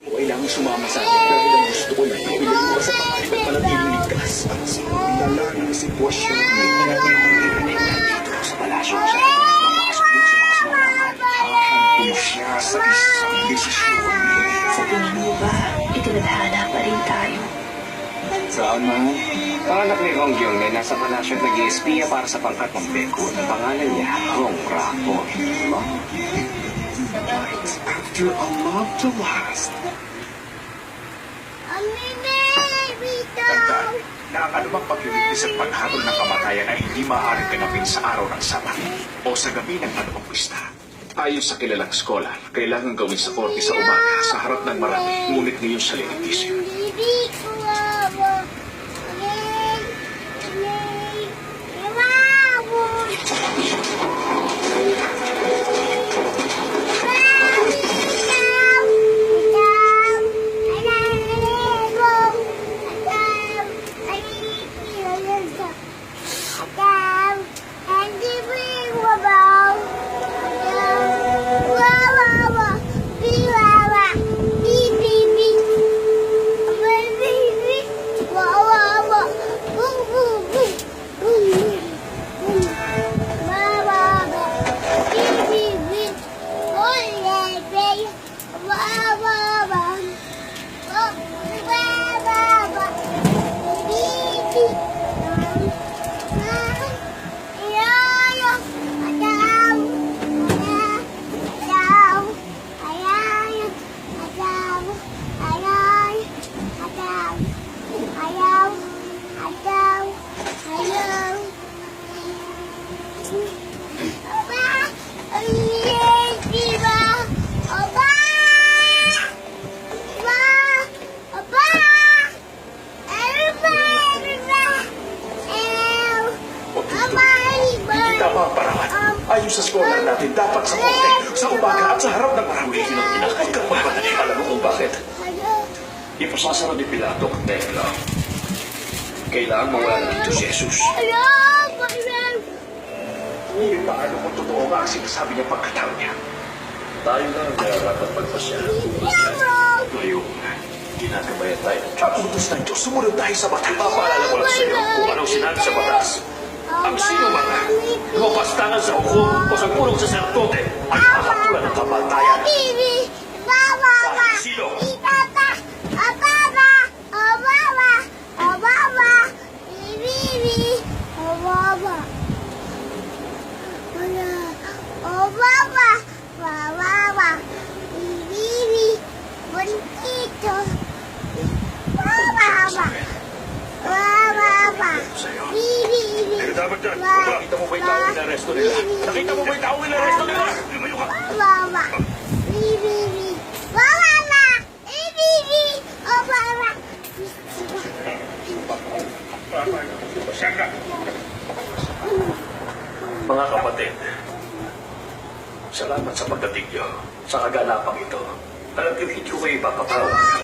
Kailangan sumama sa akin dahil ang gusto ko lang ay iluwa sa pangarap at manatiling ligtas para sa lala ng sitwasyon dito sa palasyo siya. Papasok din sa mga sumama. Hahantong siya sa isang desisyon. Sa tingin mo ba, itinadhana pa rin tayo? Saan man? Panganak ni Hong Yong na nasa palasyo at nag-iespiya para sa pangkat ng Beko. Ang pangalan niya, Hong Rapon. After a love to last. Tandaan na ang anumang paglilitis at paghatol ng kamatayan ay hindi maaaring ganapin sa araw ng Sabat o sa gabi ng anumang pista. Ayon sa kilalang scholar, kailangan gawin sa korte sa umaga sa harap ng marami, ngunit ngayon sa linitisyo. Ayon sa scholar natin, dapat sa korte, sa umaga at sa harap ng marami. Huwag kang magmadali. Alam mo kung bakit? Ipasasara ni Pilato ang templo. Kailangan mawala na dito si Jesus. Hindi paano kung totoo nga ang sinasabi niya pagkatao niya. Tayo lang ang narapat magpasya. Ngayon, ginagabayan tayo ng Diyos. Utos ng Diyos, sumunod tayo sa batas. Papaalala ko lang sa iyo kung anong sinabi sa batas. Ang sino man na lumapastangan sa hukom o sa pulong saserdote ay makatulan ng kamatayan. Sino? Pero dapat dyan, nakita mo ba yung tao inaresto nila? Nakita mo ba yung tao inaresto nila? Lumayo ka! Mga kapatid, salamat sa pagdating niyo sa kaganapang ito. Alam ko hindi ko kayo ipapatawag.